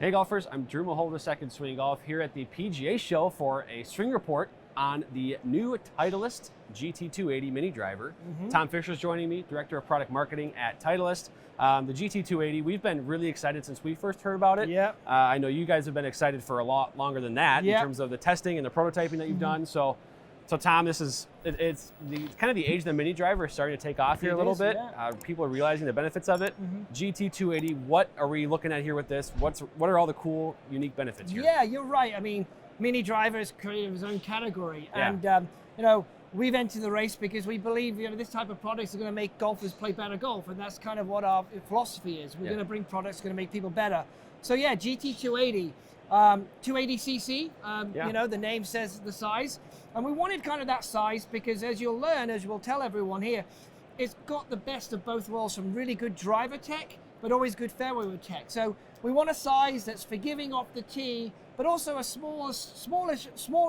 Hey golfers, I'm Drew Mahowald of Second Swing Golf here at the PGA Show for a swing report on the new Titleist GT280 mini driver. Tom Fisher's joining me, Director of Product Marketing at Titleist. The GT280, we've been really excited since we first heard about it. Yep. I know you guys have been excited for a lot longer than that in terms of the testing and the prototyping that you've done. So Tom, this is it's kind of the age of the mini driver is starting to take off here a little bit. Yeah. People are realizing the benefits of it. GT280, what are we looking at here with this? What are all the cool, unique benefits here? Yeah, you're right. I mean, mini drivers created its own category, and we've entered the race because we believe this type of products are going to make golfers play better golf, and that's kind of what our philosophy is. We're going to bring products going to make people better. So yeah, GT280. 280cc, the name says the size. And we wanted kind of that size because as you'll learn, as we'll tell everyone here, it's got the best of both worlds, from really good driver tech, but always good fairway wood tech. So we want a size that's forgiving off the tee, but also a small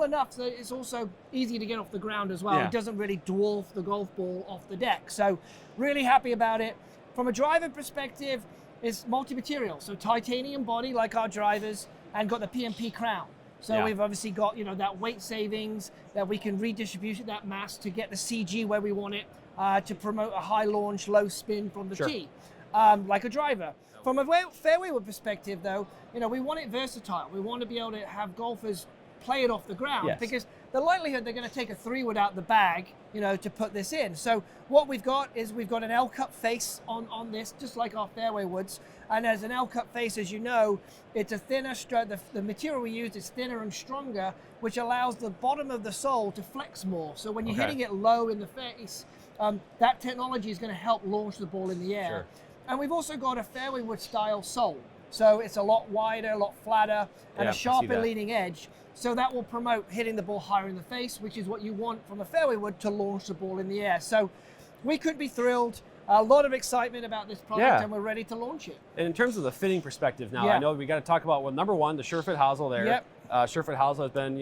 enough that it's also easy to get off the ground as well. Yeah. It doesn't really dwarf the golf ball off the deck. So really happy about it. From a driver perspective, it's multi-material. So titanium body like our drivers, and got the PMP crown. So we've obviously got that weight savings, that we can redistribute that mass to get the CG where we want it, to promote a high launch, low spin from the tee, like a driver. From a fairway wood perspective though, we want it versatile. We want to be able to have golfers play it off the ground because the likelihood they're going to take a 3-wood out the bag, to put this in. So what we've got is we've got an L-cup face on this, just like our fairway woods. And as an L-cup face, as you know, it's a thinner the material we use is thinner and stronger, which allows the bottom of the sole to flex more. So when you're hitting it low in the face, that technology is going to help launch the ball in the air. Sure. And we've also got a fairway wood style sole. So it's a lot wider, a lot flatter, and a sharper leading edge. So that will promote hitting the ball higher in the face, which is what you want from a fairway wood to launch the ball in the air. So we could be thrilled. A lot of excitement about this product, and we're ready to launch it. And in terms of the fitting perspective now, I know we got to talk about, well, number one, the SureFit hosel there. SureFit hosel has been,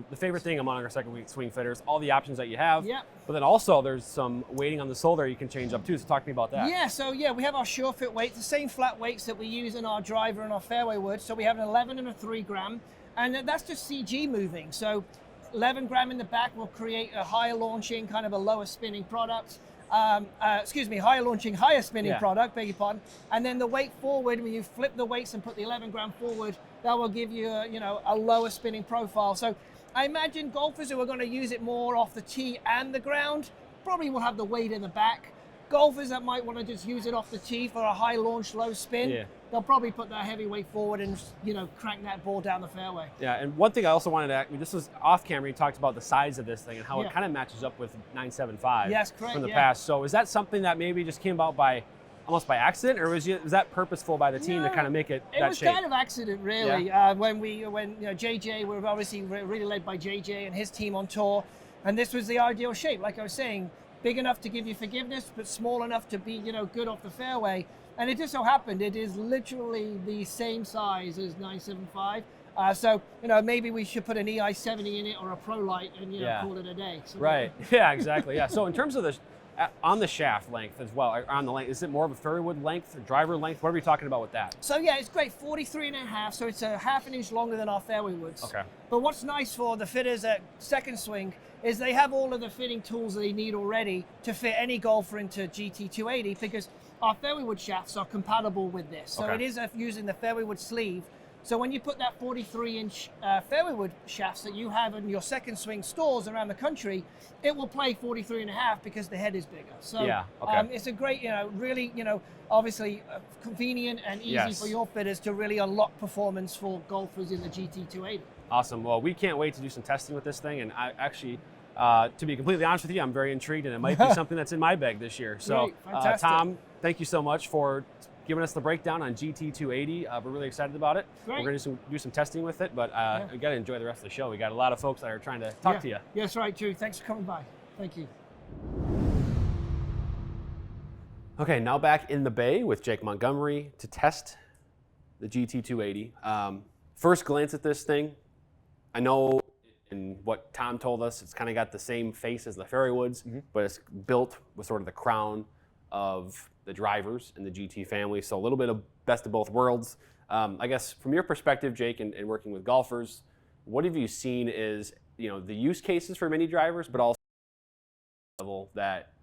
the favorite thing among our second week swing fitters, all the options that you have. But then also there's some weighting on the sole there you can change up too. So talk to me about that. We have our SureFit weights, the same flat weights that we use in our driver and our fairway wood. So we have an 11 and a 3 gram, and that's just CG moving. So 11 gram in the back will create a higher launching, kind of a lower spinning product. Higher launching, higher spinning product, beg your pardon. And then the weight forward, when you flip the weights and put the 11 gram forward, that will give you a lower spinning profile. So I imagine golfers who are going to use it more off the tee and the ground probably will have the weight in the back. Golfers that might want to just use it off the tee for a high launch, low spin, they'll probably put that heavy weight forward and crank that ball down the fairway. Yeah, and one thing I also wanted to ask, this was off camera, you talked about the size of this thing and how it kind of matches up with 975 from the past. So is that something that maybe just came about almost by accident, or was that purposeful by the team to kind of make it that shape? It was kind of accident, really. When JJ, we're obviously really led by JJ and his team on tour, and this was the ideal shape. Like I was saying, big enough to give you forgiveness, but small enough to be, good off the fairway. And it just so happened it is literally the same size as 975. So maybe we should put an EI70 in it or a Pro Light and call it a day. So, exactly. So in terms of the on the shaft length as well, or on the length, is it more of a fairway wood length or driver length? What are we talking about with that? So it's great, 43 and a half. So it's a half an inch longer than our fairway woods. Okay. But what's nice for the fitters at Second Swing is they have all of the fitting tools they need already to fit any golfer into GT280, because our fairway wood shafts are compatible with this. So it is using the fairway wood sleeve. So when you put that 43-inch fairway wood shafts that you have in your Second Swing stores around the country, it will play 43 and a half because the head is bigger. So it's a great, really, obviously convenient and easy for your fitters to really unlock performance for golfers in the GT280. Awesome. Well, we can't wait to do some testing with this thing, and I actually, to be completely honest with you, I'm very intrigued, and it might be something that's in my bag this year. So, Tom, thank you so much for giving us the breakdown on GT280. We're really excited about it. Great. We're going to do some testing with it, but we got to enjoy the rest of the show. We got a lot of folks that are trying to talk to you. Yes, right, Drew. Thanks for coming by. Thank you. Okay, now back in the bay with Jake Montgomery to test the GT280. First glance at this thing, I know in what Tom told us, it's kind of got the same face as the fairway woods, but it's built with sort of the crown of the drivers in the GT family. So a little bit of best of both worlds. I guess from your perspective, Jake, and working with golfers, what have you seen is, the use cases for mini drivers, but also level that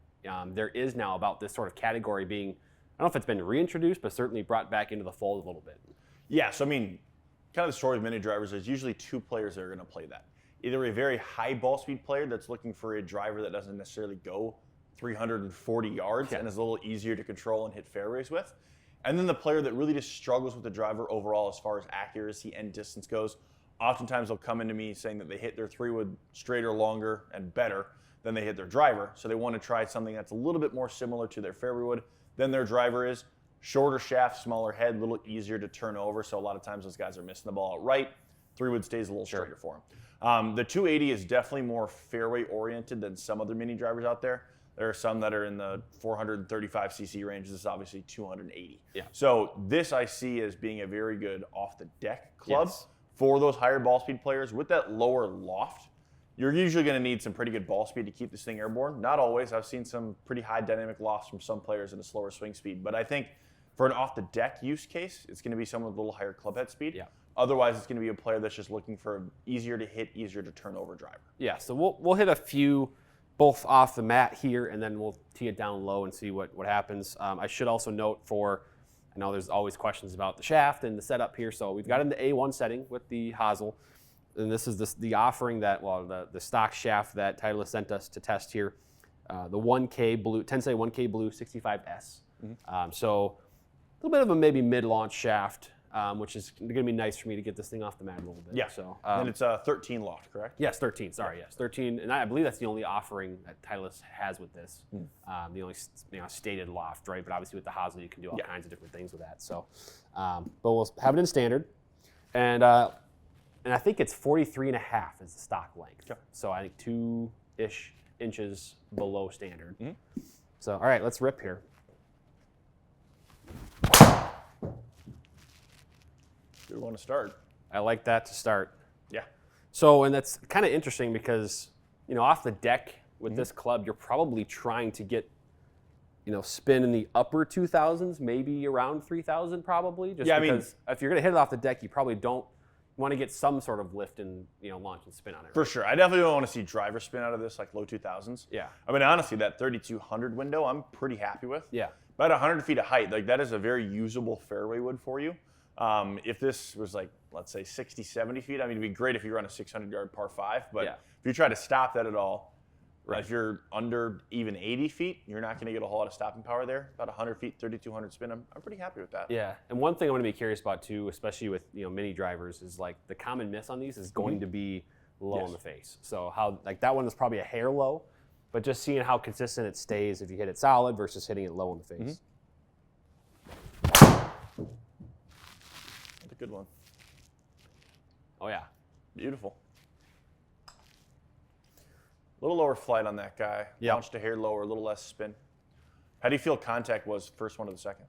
there is now about this sort of category being, I don't know if it's been reintroduced, but certainly brought back into the fold a little bit. Yeah, so I mean, kind of the story of mini drivers is usually two players that are going to play that. Either a very high ball speed player that's looking for a driver that doesn't necessarily go 340 yards and is a little easier to control and hit fairways with. And then the player that really just struggles with the driver overall as far as accuracy and distance goes. Oftentimes they'll come into me saying that they hit their 3-wood straighter, longer, and better than they hit their driver. So they want to try something that's a little bit more similar to their fairway wood than their driver is. Shorter shaft, smaller head, a little easier to turn over. So a lot of times those guys are missing the ball outright. 3-wood stays a little straighter for them. The 280 is definitely more fairway oriented than some other mini drivers out there. There are some that are in the 435 cc range. This is obviously 280. Yeah. So this I see as being a very good off the deck club for those higher ball speed players. With that lower loft, you're usually going to need some pretty good ball speed to keep this thing airborne. Not always. I've seen some pretty high dynamic lofts from some players at a slower swing speed. But I think for an off the deck use case, it's going to be someone with a little higher club head speed. Yeah. Otherwise, it's going to be a player that's just looking for an easier to hit, easier to turn over driver. Yeah, so we'll hit a few both off the mat here, and then we'll tee it down low and see what happens. I should also note I know there's always questions about the shaft and the setup here, so we've got in the A1 setting with the hosel, and this is the offering that, the stock shaft that Titleist sent us to test here, the 1K blue, Tensei 1K blue 65S. So a little bit of a maybe mid-launch shaft, which is going to be nice for me to get this thing off the mat a little bit. Yeah, so, and it's a 13 loft, correct? Yes, 13, sorry, yes. 13, and I believe that's the only offering that Titleist has with this. The only stated loft, right? But obviously with the hosel, you can do all kinds of different things with that. So, but we'll have it in standard. And I think it's 43.5 is the stock length. Okay. So I think 2-ish inches below standard. So, all right, let's rip here. Do we want to start? I like that to start. Yeah. So, and that's kind of interesting because, off the deck with this club, you're probably trying to get, spin in the upper 2000s, maybe around 3000 probably. Just because if you're going to hit it off the deck, you probably don't want to get some sort of lift and, launch and spin on it. For sure. I definitely don't want to see driver spin out of this, like low 2000s. Yeah. I mean, honestly, that 3200 window, I'm pretty happy with. Yeah. About 100 feet of height, like that is a very usable fairway wood for you. If this was like, let's say 60, 70 feet, I mean, it'd be great if you run a 600-yard par 5, but if you try to stop that at all, if you're under even 80 feet, you're not going to get a whole lot of stopping power there. About 100 feet, 3200 spin, I'm pretty happy with that. Yeah, and one thing I'm going to be curious about too, especially with mini drivers, is like the common miss on these is going to be low in the face. So how, like that one is probably a hair low, but just seeing how consistent it stays if you hit it solid versus hitting it low in the face. That's a good one. Oh yeah. Beautiful. A little lower flight on that guy. Launched a hair lower, a little less spin. How do you feel contact was first one to the second?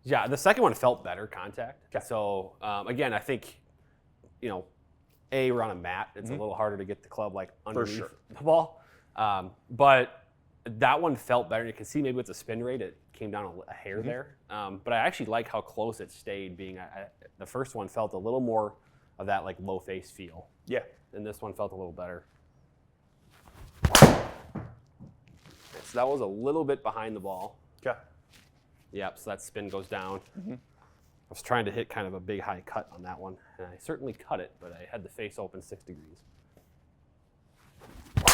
Yeah, the second one felt better contact. Okay. So again, I think, we're on a mat. It's a little harder to get the club like underneath the ball. But that one felt better. You can see maybe with the spin rate, it came down a hair there. But I actually like how close it stayed. Being the first one felt a little more of that like low face feel. Yeah. And this one felt a little better. So that was a little bit behind the ball. Okay. Yep, so that spin goes down. I was trying to hit kind of a big high cut on that one, and I certainly cut it, but I had the face open 6 degrees.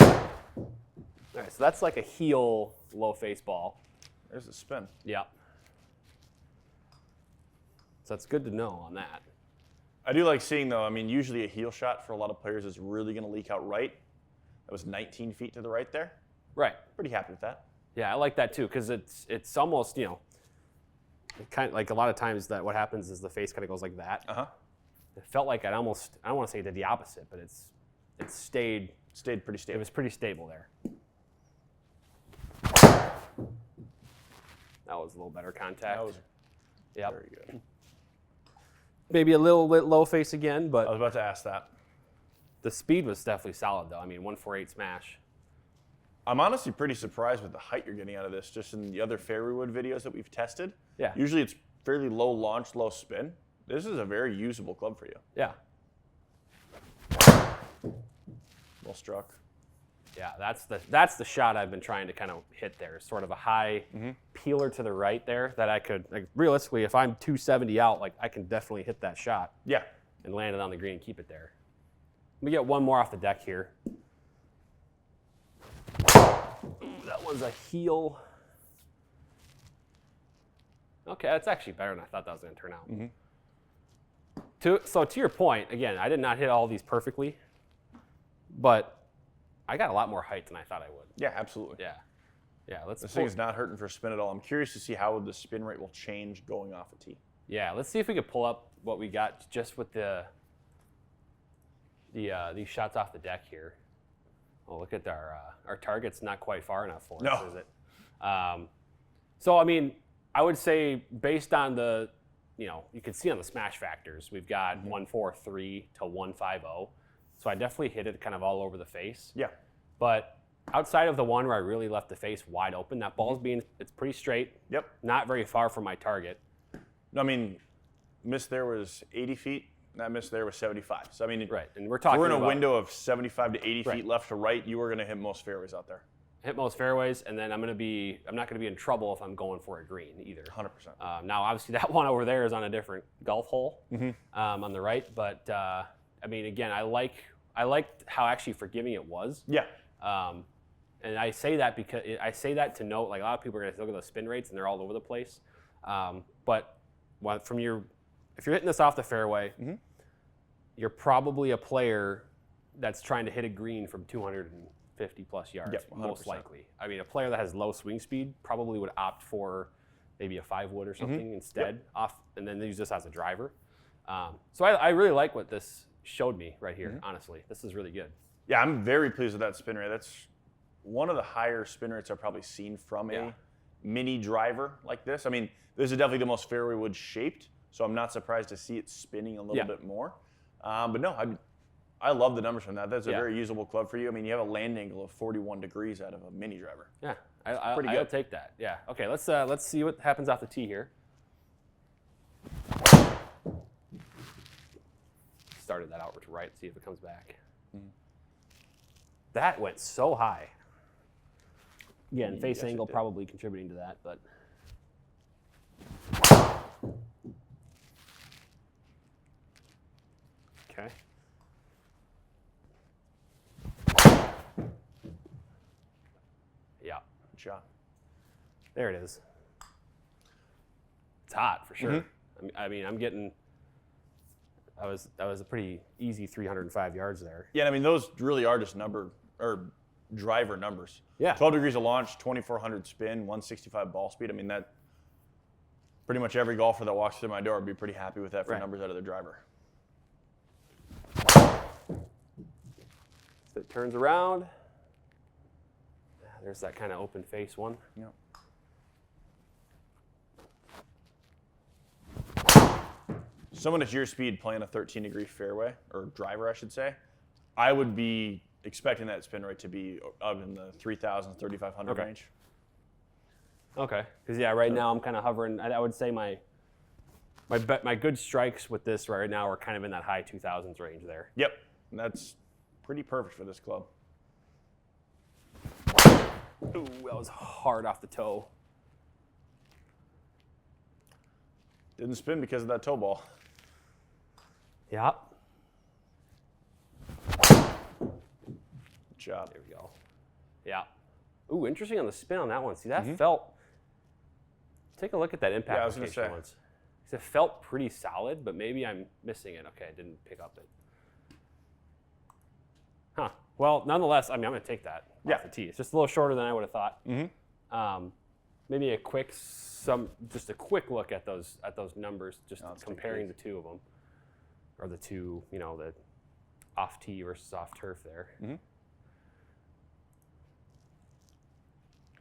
All right, so that's like a heel low face ball. There's the spin. Yep. So that's good to know on that. I do like seeing, though, I mean, usually a heel shot for a lot of players is really going to leak out right. That was 19 feet to the right there. Right. Pretty happy with that. Yeah, I like that too, because it's almost, kind of like a lot of times that what happens is the face kind of goes like that. It felt like I don't want to say it did the opposite, but it stayed pretty stable. It was pretty stable there. That was a little better contact. That was very good. Maybe a little bit low face again, but I was about to ask that. The speed was definitely solid though. I mean, 148 smash. I'm honestly pretty surprised with the height you're getting out of this, just in the other fairway wood videos that we've tested. Yeah. Usually it's fairly low launch, low spin. This is a very usable club for you. Yeah. Well struck. Yeah, that's the shot I've been trying to kind of hit there. Sort of a high peeler to the right there that I could, like, realistically, if I'm 270 out, like, I can definitely hit that shot. Yeah. And land it on the green and keep it there. Let me get one more off the deck here. Ooh, that one's a heel. Okay, that's actually better than I thought that was going to turn out. So to your point, again, I did not hit all these perfectly, but I got a lot more height than I thought I would. Yeah, absolutely. Yeah. Yeah, This thing is not hurting for spin at all. I'm curious to see how the spin rate will change going off a tee. Yeah, let's see if we could pull up what we got just with these shots off the deck here. Oh, look at our target's not quite far enough for us, is it? So, I mean, I would say based on the, you can see on the smash factors, we've got 143 to 150. So I definitely hit it kind of all over the face. Yeah. But outside of the one where I really left the face wide open, that ball's it's pretty straight. Yep. Not very far from my target. I mean, miss there was 80 feet. That miss there was 75. So, I mean, right. And we're talking we're in a about window of 75 to 80 feet left to right. You are going to hit most fairways out there. Hit most fairways, and then I'm not going to be in trouble if I'm going for a green either. 100%. Now, obviously, that one over there is on a different golf hole on the right, but I mean, again, I liked how actually forgiving it was. Yeah. And I say that because to note, like, a lot of people are going to look at those spin rates and they're all over the place. But if you're hitting this off the fairway, you're probably a player that's trying to hit a green from 250 plus yards, most likely. I mean, a player that has low swing speed probably would opt for maybe a 5-wood or something instead, and then use this as a driver. So I really like what this showed me right here, honestly. This is really good. Yeah, I'm very pleased with that spin rate. That's one of the higher spin rates I've probably seen from a mini driver like this. I mean, this is definitely the most fairway wood shaped, so I'm not surprised to see it spinning a little bit more. But no, I love the numbers from that. That's a very usable club for you. I mean, you have a land angle of 41 degrees out of a mini driver. Yeah, I'll take that. Yeah. Okay, let's see what happens off the tee here. Started that out to right. See if it comes back. That went so high. Again, face angle probably contributing to that, but. Okay. Yeah. Good shot. There it is. It's hot for sure. I mean, I'm getting. That was a pretty easy 305 yards there. Yeah, I mean, those really are just driver numbers. Yeah. 12 degrees of launch, 2,400 spin, 165 ball speed. I mean, that pretty much every golfer that walks through my door would be pretty happy with that for numbers out of their driver. So it turns around. There's that kind of open face one. Yep. Someone at your speed playing a 13-degree fairway, or driver, I should say, I would be expecting that spin rate to be up in the 3,000, 3,500 range. Okay. Because, right now I'm kind of hovering. I would say my good strikes with this right now are kind of in that high 2,000s range there. Yep. And that's pretty perfect for this club. Ooh, that was hard off the toe. Didn't spin because of that toe ball. Yep. Good job. There we go. Yeah. Ooh, interesting on the spin on that one. See, that felt. Take a look at that impact. Yeah, I was going to say. Once. It felt pretty solid, but maybe I'm missing it. Okay, I didn't pick up it. Huh. Well, nonetheless, I mean, I'm going to take that off the tee. It's just a little shorter than I would have thought. Maybe a quick look at those numbers, just comparing the two of them, or the two, the off tee versus off turf there.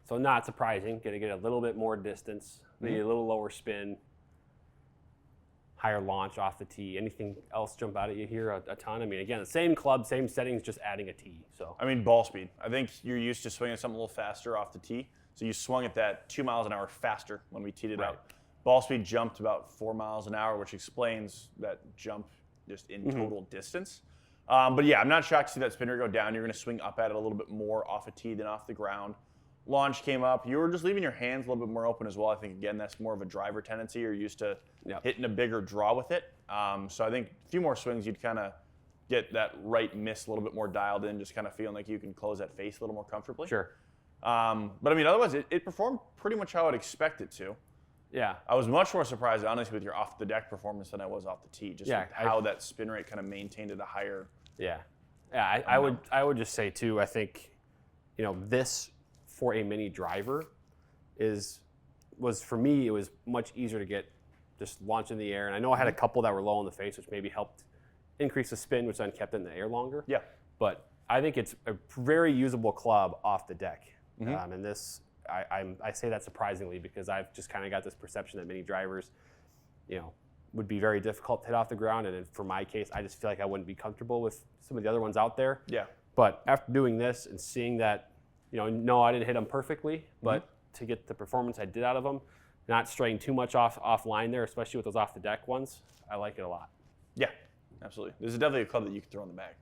So not surprising, going to get a little bit more distance, maybe a little lower spin, higher launch off the tee. Anything else jump out at you here a ton? I mean, again, the same club, same settings, just adding a tee. So I mean, ball speed. I think you're used to swinging something a little faster off the tee. So you swung at that 2 miles an hour faster when we teed it out. Ball speed jumped about 4 miles an hour, which explains that jump just in total distance. But yeah, I'm not shocked to see that spin rate go down. You're going to swing up at it a little bit more off a tee than off the ground. Launch came up. You were just leaving your hands a little bit more open as well. I think, again, that's more of a driver tendency. You're used to hitting a bigger draw with it. So I think a few more swings, you'd kind of get that right miss a little bit more dialed in, just kind of feeling like you can close that face a little more comfortably. Sure. But I mean, otherwise, it performed pretty much how I'd expect it to. Yeah. I was much more surprised, honestly, with your off-the-deck performance than I was off the tee. Just how that spin rate kind of maintained at a higher. Yeah. Yeah. I would just say too. I think, this for a mini driver was for me. It was much easier to get just launched in the air, and I know I had a couple that were low in the face, which maybe helped increase the spin, which then kept it in the air longer. Yeah. But I think it's a very usable club off the deck, and this. I say that surprisingly because I've just kind of got this perception that mini drivers, would be very difficult to hit off the ground. And for my case, I just feel like I wouldn't be comfortable with some of the other ones out there. Yeah. But after doing this and seeing that, no, I didn't hit them perfectly, but to get the performance I did out of them, not straying too much offline there, especially with those off the deck ones, I like it a lot. Yeah, absolutely. This is definitely a club that you can throw in the bag.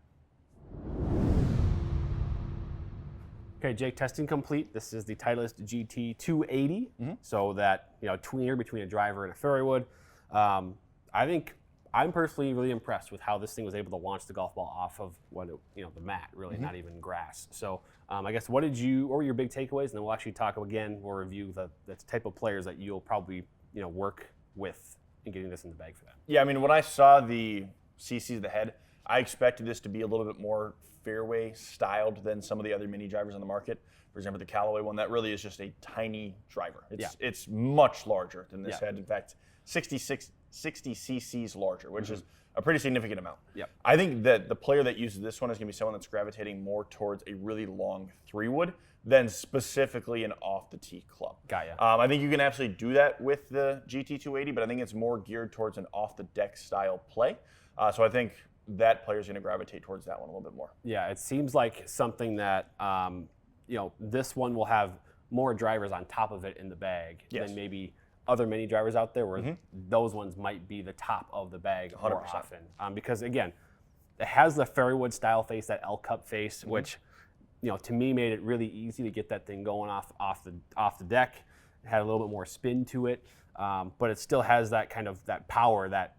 Okay, Jake, testing complete. This is the Titleist GT280. So that, tweener between a driver and a fairway wood. I think I'm personally really impressed with how this thing was able to launch the golf ball off of the mat, really, not even grass. So I guess what were your big takeaways? And then we'll actually talk again, we'll review the type of players that you'll probably, work with in getting this in the bag for that. Yeah, I mean, when I saw the CCs of the head, I expected this to be a little bit more fairway styled than some of the other mini drivers on the market. For example, the Callaway one, that really is just a tiny driver. It's much larger than this head. In fact, 60 cc's larger, which is a pretty significant amount. Yep. I think that the player that uses this one is going to be someone that's gravitating more towards a really long 3-wood than specifically an off-the-tee club. Got ya. I think you can absolutely do that with the GT280, but I think it's more geared towards an off-the-deck style play. So I think that player's going to gravitate towards that one a little bit more. Yeah, it seems like something that, this one will have more drivers on top of it in the bag than maybe other mini drivers out there where those ones might be the top of the bag 100%. More often. Because, again, it has the fairway wood style face, that L-cup face, which, to me made it really easy to get that thing going off the deck. It had a little bit more spin to it, but it still has that kind of that power, that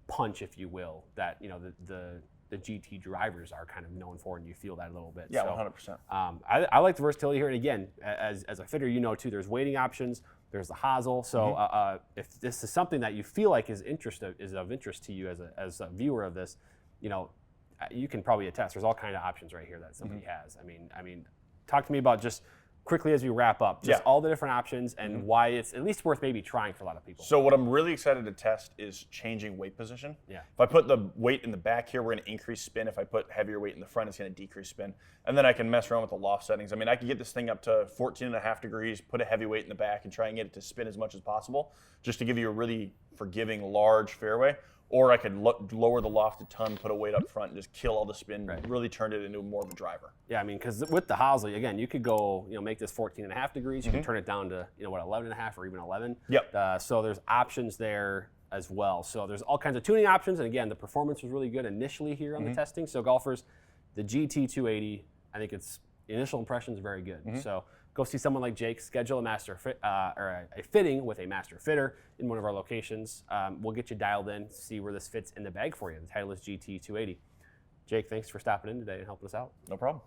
punch, if you will, that the GT drivers are kind of known for, and you feel that a little bit. Yeah, so, 100%. I like the versatility here, and again, as a fitter, too, there's weighting options, there's the hosel. So if this is something that you feel like is of interest to you as a viewer of this, you can probably attest. There's all kind of options right here that somebody has. I mean, talk to me about just quickly as we wrap up, just all the different options and why it's at least worth maybe trying for a lot of people. So what I'm really excited to test is changing weight position. Yeah. If I put the weight in the back here, we're going to increase spin. If I put heavier weight in the front, it's going to decrease spin. And then I can mess around with the loft settings. I mean, I could get this thing up to 14.5 degrees, put a heavy weight in the back, and try and get it to spin as much as possible, just to give you a really forgiving, large fairway. Or I could lower the loft a ton, put a weight up front, and just kill all the spin, really turn it into more of a driver. Yeah, I mean, because with the hosel, again, you could go, make this 14.5 degrees. You can turn it down to, 11.5 or even 11. Yep. So there's options there as well. So there's all kinds of tuning options. And again, the performance was really good initially here on the testing. So golfers, the GT280, I think its initial impressions are very good. So go see someone like Jake, schedule a fitting with a master fitter in one of our locations. We'll get you dialed in, see where this fits in the bag for you, the Titleist GT280. Jake, thanks for stopping in today and helping us out. No problem.